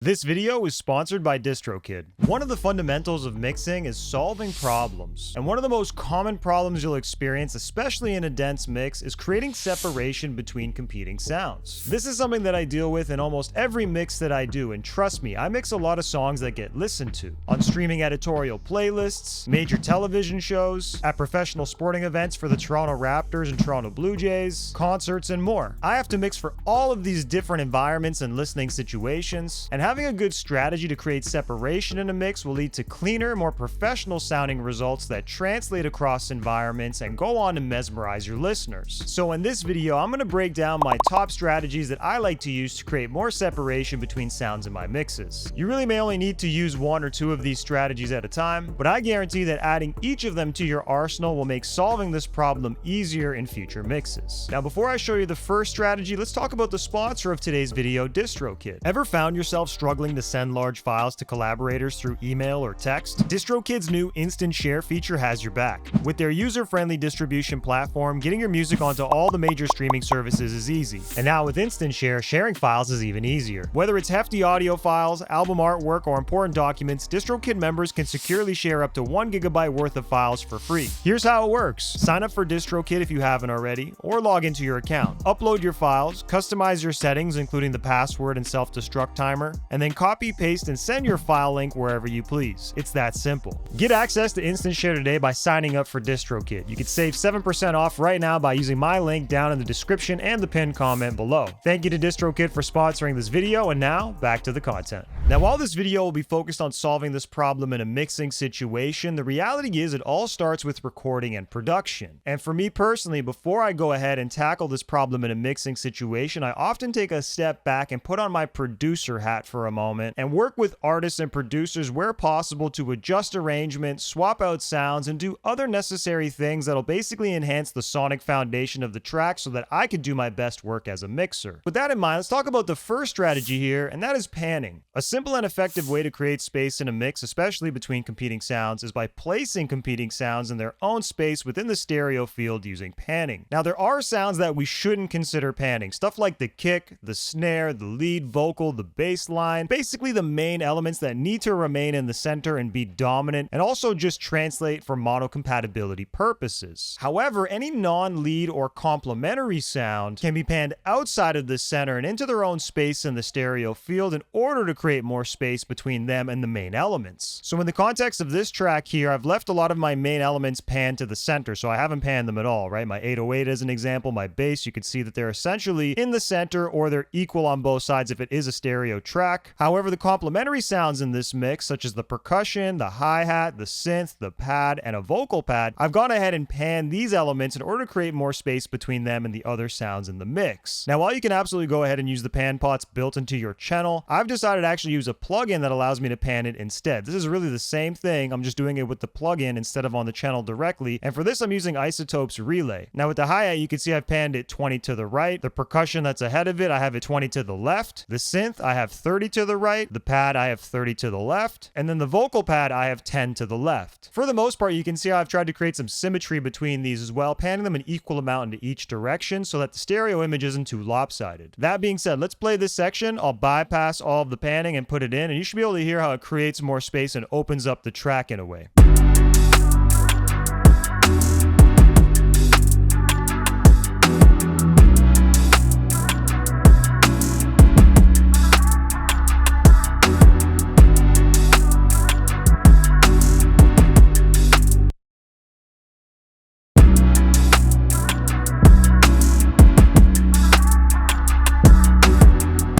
This video is sponsored by DistroKid. One of the fundamentals of mixing is solving problems. And one of the most common problems you'll experience, especially in a dense mix, is creating separation between competing sounds. This is something that I deal with in almost every mix that I do, and trust me, I mix a lot of songs that get listened to on streaming editorial playlists, major television shows, at professional sporting events for the Toronto Raptors and Toronto Blue Jays, concerts, and more. I have to mix for all of these different environments and listening situations, and having a good strategy to create separation in a mix will lead to cleaner, more professional sounding results that translate across environments and go on to mesmerize your listeners. So in this video, I'm going to break down my top strategies that I like to use to create more separation between sounds in my mixes. You really may only need to use one or two of these strategies at a time, but I guarantee that adding each of them to your arsenal will make solving this problem easier in future mixes. Now, before I show you the first strategy, let's talk about the sponsor of today's video, DistroKid. Ever found yourself struggling to send large files to collaborators through email or text? DistroKid's new Instant Share feature has your back. With their user-friendly distribution platform, getting your music onto all the major streaming services is easy. And now with Instant Share, sharing files is even easier. Whether it's hefty audio files, album artwork, or important documents, DistroKid members can securely share up to 1 GB worth of files for free. Here's how it works. Sign up for DistroKid if you haven't already, or log into your account. Upload your files, customize your settings including the password and self-destruct timer, and then copy, paste, and send your file link wherever you please. It's that simple. Get access to Instant Share today by signing up for DistroKid. You can save 7% off right now by using my link down in the description and the pinned comment below. Thank you to DistroKid for sponsoring this video, and now back to the content. Now, while this video will be focused on solving this problem in a mixing situation, the reality is it all starts with recording and production. And for me personally, before I go ahead and tackle this problem in a mixing situation, I often take a step back and put on my producer hat for a moment and work with artists and producers where possible to adjust arrangements, swap out sounds, and do other necessary things that'll basically enhance the sonic foundation of the track so that I can do my best work as a mixer. With that in mind, let's talk about the first strategy here, and that is panning. A simple and effective way to create space in a mix, especially between competing sounds, is by placing competing sounds in their own space within the stereo field using panning. Now, there are sounds that we shouldn't consider panning. Stuff like the kick, the snare, the lead vocal, the bass line, basically the main elements that need to remain in the center and be dominant, and also just translate for monocompatibility purposes. However, any non-lead or complementary sound can be panned outside of the center and into their own space in the stereo field in order to create more space between them and the main elements. So in the context of this track here, I've left a lot of my main elements panned to the center, so I haven't panned them at all, right? My 808 as an example, my bass, you can see that they're essentially in the center or they're equal on both sides if it is a stereo track. However, the complementary sounds in this mix, such as the percussion, the hi-hat, the synth, the pad, and a vocal pad, I've gone ahead and panned these elements in order to create more space between them and the other sounds in the mix. Now, while you can absolutely go ahead and use the pan pots built into your channel, I've decided to actually use a plugin that allows me to pan it instead. This is really the same thing, I'm just doing it with the plugin instead of on the channel directly, and for this I'm using Isotope's Relay. Now with the hi-hat, you can see I've panned it 20 to the right, the percussion that's ahead of it, I have it 20 to the left, the synth, I have 30 to the right, the pad, I have 30 to the left, and then the vocal pad, I have 10 to the left. For the most part, you can see how I've tried to create some symmetry between these as well, panning them an equal amount into each direction so that the stereo image isn't too lopsided. That being said, let's play this section. I'll bypass all of the panning and put it in, and you should be able to hear how it creates more space and opens up the track in a way.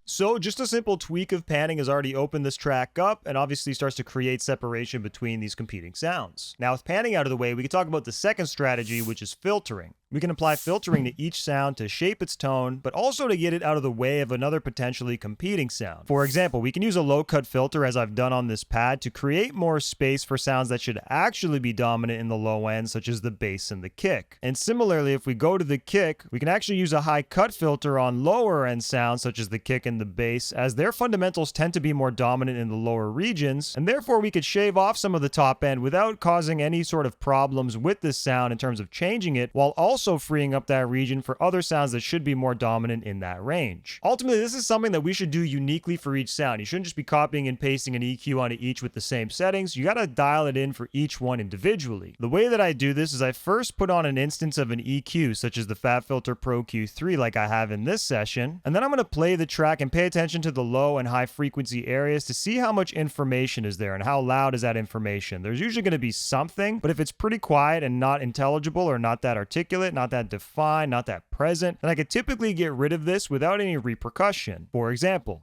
So just a simple tweak of panning has already opened this track up and obviously starts to create separation between these competing sounds. Now with panning out of the way, we can talk about the second strategy, which is filtering. We can apply filtering to each sound to shape its tone, but also to get it out of the way of another potentially competing sound. For example, we can use a low-cut filter, as I've done on this pad, to create more space for sounds that should actually be dominant in the low end, such as the bass and the kick. And similarly, if we go to the kick, we can actually use a high-cut filter on lower-end sounds, such as the kick and the bass, as their fundamentals tend to be more dominant in the lower regions, and therefore we could shave off some of the top end without causing any sort of problems with this sound in terms of changing it, while also also freeing up that region for other sounds that should be more dominant in that range. Ultimately, this is something that we should do uniquely for each sound. You shouldn't just be copying and pasting an EQ onto each with the same settings. You gotta dial it in for each one individually. The way that I do this is I first put on an instance of an EQ, such as the FabFilter Pro Q3 like I have in this session, and then I'm gonna play the track and pay attention to the low and high frequency areas to see how much information is there and how loud is that information. There's usually gonna be something, but if it's pretty quiet and not intelligible or not that articulate, not that defined, not that present, then I could typically get rid of this without any repercussion. For example,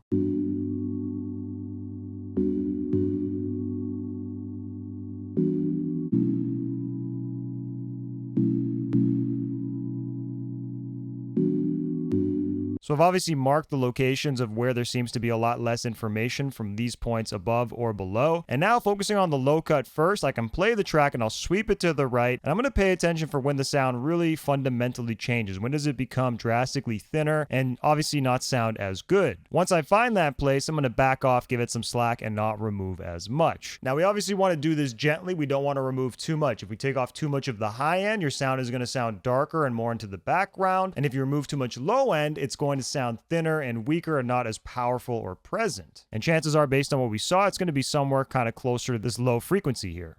so I've obviously marked the locations of where there seems to be a lot less information from these points above or below. And now focusing on the low cut first, I can play the track and I'll sweep it to the right. And I'm going to pay attention for when the sound really fundamentally changes. When does it become drastically thinner and obviously not sound as good? Once I find that place, I'm going to back off, give it some slack, and not remove as much. Now we obviously want to do this gently. We don't want to remove too much. If we take off too much of the high end, your sound is going to sound darker and more into the background. And if you remove too much low end, it's going to sound thinner and weaker and not as powerful or present. And chances are, based on what we saw, it's going to be somewhere kind of closer to this low frequency here.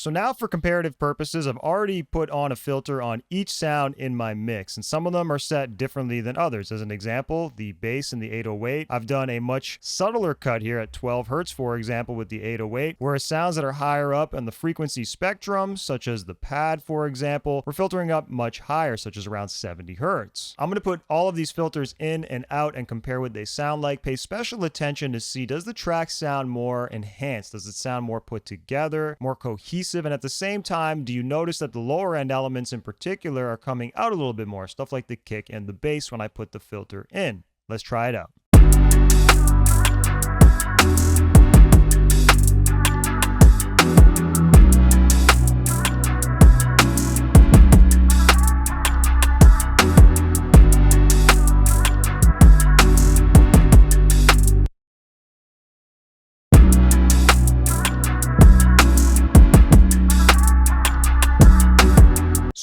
So now for comparative purposes, I've already put on a filter on each sound in my mix, and some of them are set differently than others. As an example, the bass in the 808, I've done a much subtler cut here at 12 Hertz, for example, with the 808, whereas sounds that are higher up in the frequency spectrum, such as the pad, for example, we're filtering up much higher, such as around 70 Hertz. I'm going to put all of these filters in and out and compare what they sound like. Pay special attention to see, does the track sound more enhanced? Does it sound more put together, more cohesive? And at the same time, do you notice that the lower end elements in particular are coming out a little bit more? Stuff like the kick and the bass when I put the filter in. Let's try it out.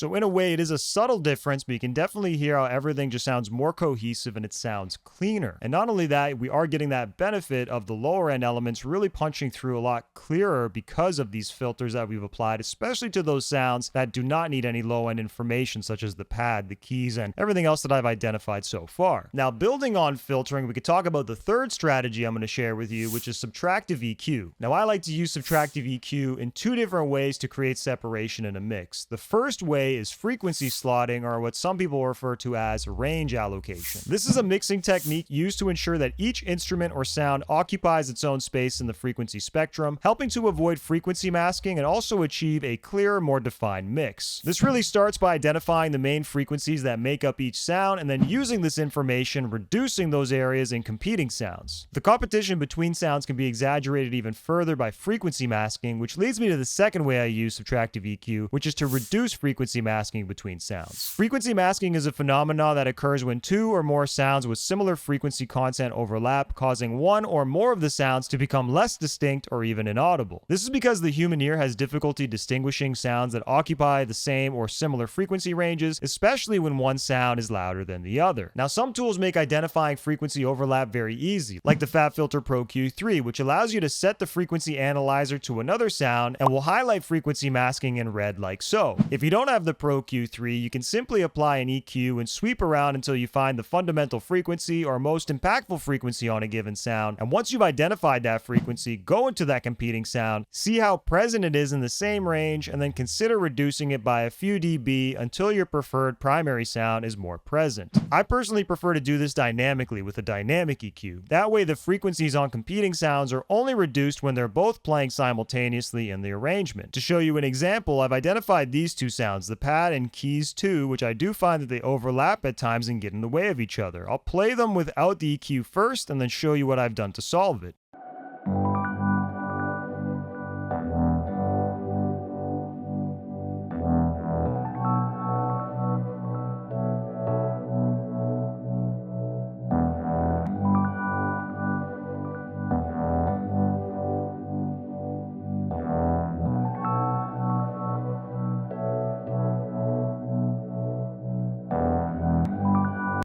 So in a way, it is a subtle difference, but you can definitely hear how everything just sounds more cohesive and it sounds cleaner. And not only that, we are getting that benefit of the lower end elements really punching through a lot clearer because of these filters that we've applied, especially to those sounds that do not need any low end information, such as the pad, the keys, and everything else that I've identified so far. Now, building on filtering, we could talk about the third strategy I'm going to share with you, which is subtractive EQ. Now, I like to use subtractive EQ in two different ways to create separation in a mix. The first way is frequency slotting, or what some people refer to as range allocation. This is a mixing technique used to ensure that each instrument or sound occupies its own space in the frequency spectrum, helping to avoid frequency masking and also achieve a clearer, more defined mix. This really starts by identifying the main frequencies that make up each sound and then using this information, reducing those areas in competing sounds. The competition between sounds can be exaggerated even further by frequency masking, which leads me to the second way I use subtractive EQ, which is to reduce frequency masking between sounds. Frequency masking is a phenomenon that occurs when two or more sounds with similar frequency content overlap, causing one or more of the sounds to become less distinct or even inaudible. This is because the human ear has difficulty distinguishing sounds that occupy the same or similar frequency ranges, especially when one sound is louder than the other. Now, some tools make identifying frequency overlap very easy, like the FabFilter Pro Q3, which allows you to set the frequency analyzer to another sound and will highlight frequency masking in red like so. If you don't have the the Pro Q3, you can simply apply an EQ and sweep around until you find the fundamental frequency or most impactful frequency on a given sound. And once you've identified that frequency, go into that competing sound, see how present it is in the same range, and then consider reducing it by a few dB until your preferred primary sound is more present. I personally prefer to do this dynamically with a dynamic EQ. That way the frequencies on competing sounds are only reduced when they're both playing simultaneously in the arrangement. To show you an example, I've identified these two sounds, the pad and keys 2, which I do find that they overlap at times and get in the way of each other. I'll play them without the EQ first and then show you what I've done to solve it.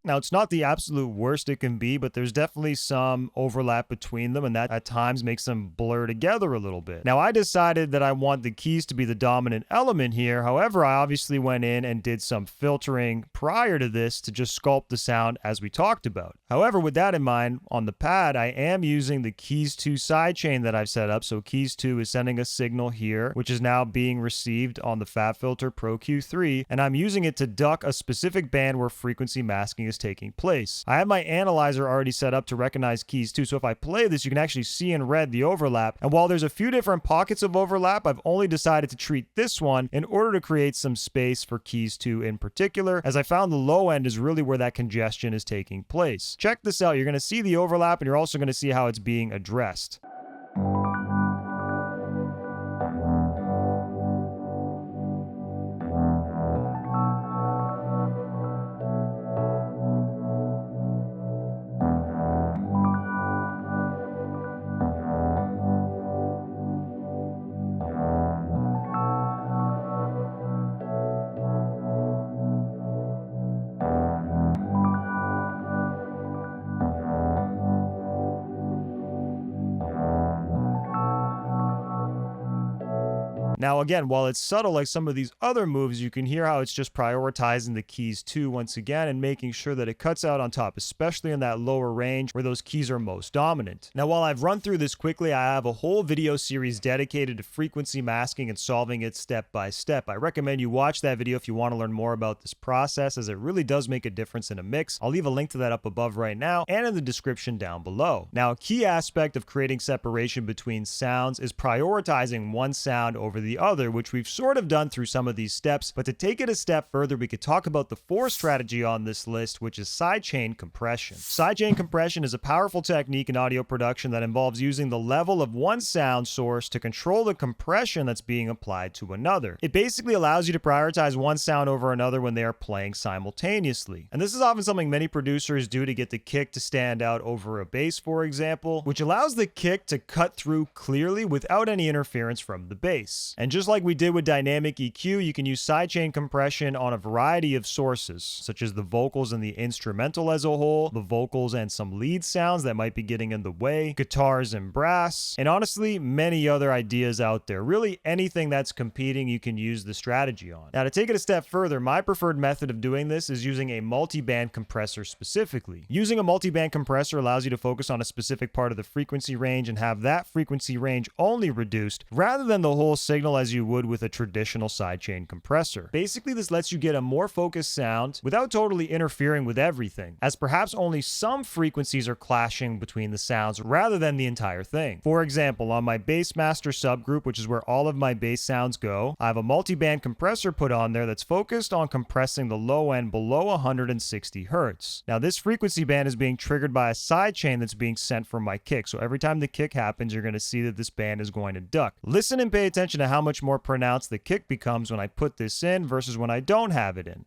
Now, it's not the absolute worst it can be, but there's definitely some overlap between them, and that at times makes them blur together a little bit. Now, I decided that I want the keys to be the dominant element here. However, I obviously went in and did some filtering prior to this to just sculpt the sound as we talked about. However, with that in mind, on the pad, I am using the keys 2 sidechain that I've set up. So keys 2 is sending a signal here, which is now being received on the FabFilter Pro Q3, and I'm using it to duck a specific band where frequency masking is taking place. I have my analyzer already set up to recognize keys 2, so if I play this, you can actually see in red the overlap, and while there's a few different pockets of overlap, I've only decided to treat this one in order to create some space for keys 2 in particular, as I found the low end is really where that congestion is taking place. Check this out, you're going to see the overlap and you're also going to see how it's being addressed. Now again, while it's subtle like some of these other moves, you can hear how it's just prioritizing the keys 2 once again and making sure that it cuts out on top, especially in that lower range where those keys are most dominant. Now while I've run through this quickly, I have a whole video series dedicated to frequency masking and solving it step by step. I recommend you watch that video if you want to learn more about this process, as it really does make a difference in a mix. I'll leave a link to that up above right now and in the description down below. Now a key aspect of creating separation between sounds is prioritizing one sound over the other, which we've sort of done through some of these steps, but to take it a step further, we could talk about the fourth strategy on this list, which is sidechain compression. Sidechain compression is a powerful technique in audio production that involves using the level of one sound source to control the compression that's being applied to another. It basically allows you to prioritize one sound over another when they are playing simultaneously. And this is often something many producers do to get the kick to stand out over a bass, for example, which allows the kick to cut through clearly without any interference from the bass. And just like we did with dynamic EQ, you can use sidechain compression on a variety of sources, such as the vocals and the instrumental as a whole, the vocals and some lead sounds that might be getting in the way, guitars and brass, and honestly, many other ideas out there. Really, anything that's competing, you can use the strategy on. Now, to take it a step further, my preferred method of doing this is using a multi-band compressor specifically. Using a multi-band compressor allows you to focus on a specific part of the frequency range and have that frequency range only reduced, rather than the whole signal as you would with a traditional sidechain compressor. Basically, this lets you get a more focused sound without totally interfering with everything, as perhaps only some frequencies are clashing between the sounds rather than the entire thing. For example, on my Bassmaster subgroup, which is where all of my bass sounds go, I have a multi-band compressor put on there that's focused on compressing the low end below 160 Hertz. Now, this frequency band is being triggered by a sidechain that's being sent from my kick, so every time the kick happens, you're going to see that this band is going to duck. Listen and pay attention to how much more pronounced the kick becomes when I put this in versus when I don't have it in.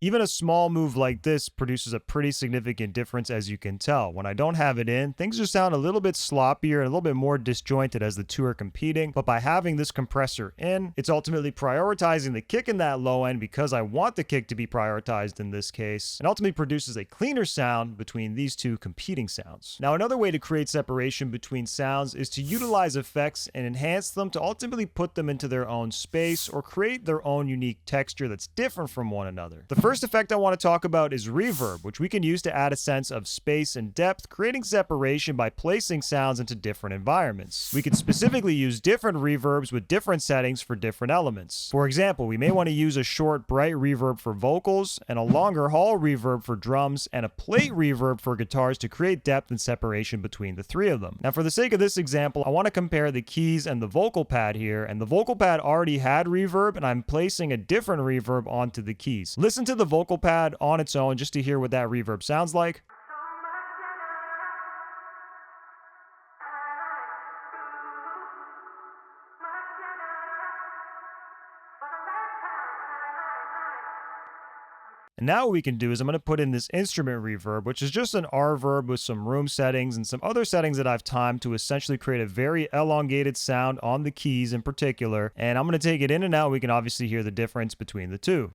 Even a small move like this produces a pretty significant difference, as you can tell. When I don't have it in, things just sound a little bit sloppier and a little bit more disjointed as the two are competing, but by having this compressor in, it's ultimately prioritizing the kick in that low end because I want the kick to be prioritized in this case, and ultimately produces a cleaner sound between these two competing sounds. Now, another way to create separation between sounds is to utilize effects and enhance them to ultimately put them into their own space or create their own unique texture that's different from one another. The first effect I want to talk about is reverb, which we can use to add a sense of space and depth, creating separation by placing sounds into different environments. We can specifically use different reverbs with different settings for different elements. For example, we may want to use a short, bright reverb for vocals, and a longer hall reverb for drums, and a plate reverb for guitars to create depth and separation between the three of them. Now, for the sake of this example, I want to compare the keys and the vocal pad here, and the vocal pad already had reverb, and I'm placing a different reverb onto the keys. Listen to the vocal pad on its own just to hear what that reverb sounds like. And now what we can do is I'm going to put in this instrument reverb, which is just an R verb with some room settings and some other settings that I've timed to essentially create a very elongated sound on the keys in particular. And I'm going to take it in and out. We can obviously hear the difference between the two.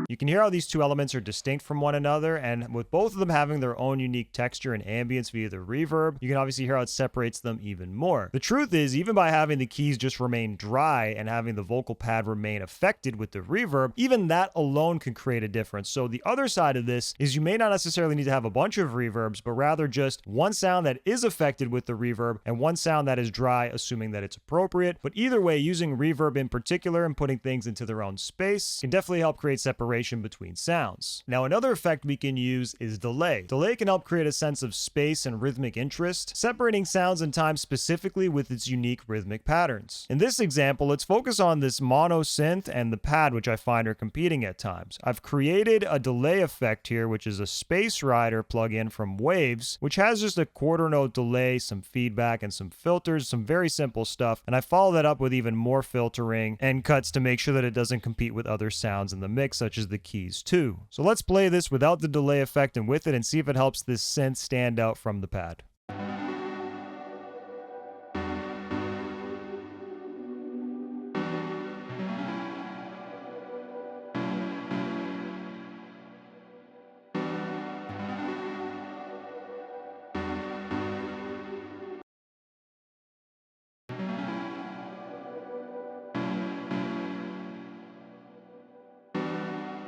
You can hear how these two elements are distinct from one another, and with both of them having their own unique texture and ambience via the reverb, you can obviously hear how it separates them even more. The truth is, even by having the keys just remain dry and having the vocal pad remain affected with the reverb, even that alone can create a difference. So the other side of this is you may not necessarily need to have a bunch of reverbs, but rather just one sound that is affected with the reverb and one sound that is dry, assuming that it's appropriate. But either way, using reverb in particular and putting things into their own space can definitely help create separation between sounds. Now, another effect we can use is delay. Delay can help create a sense of space and rhythmic interest, separating sounds and time specifically with its unique rhythmic patterns. In this example, let's focus on this mono synth and the pad, which I find are competing at times. I've created a delay effect here, which is a Space Rider plugin from Waves, which has just a quarter note delay, some feedback, and some filters, some very simple stuff. And I follow that up with even more filtering and cuts to make sure that it doesn't compete with other sounds in the mix, such as the keys too. So let's play this without the delay effect and with it and see if it helps this synth stand out from the pad.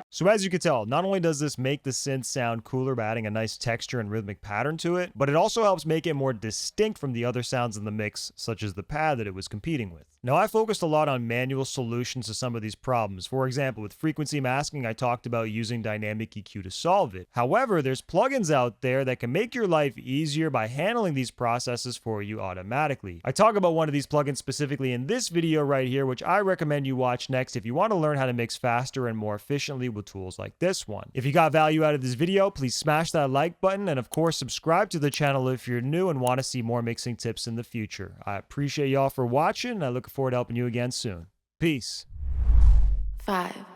So as you can tell, not only does this make the synth sound cooler by adding a nice texture and rhythmic pattern to it, but it also helps make it more distinct from the other sounds in the mix, such as the pad that it was competing with. Now, I focused a lot on manual solutions to some of these problems. For example, with frequency masking, I talked about using dynamic EQ to solve it. However, there's plugins out there that can make your life easier by handling these processes for you automatically. I talk about one of these plugins specifically in this video right here, which I recommend you watch next if you want to learn how to mix faster and more efficiently with tools like this one. If you got value out of this video, please smash that like button and of course subscribe to the channel if you're new and want to see more mixing tips in the future. I appreciate y'all for watching and I look forward to helping you again soon. Peace. 5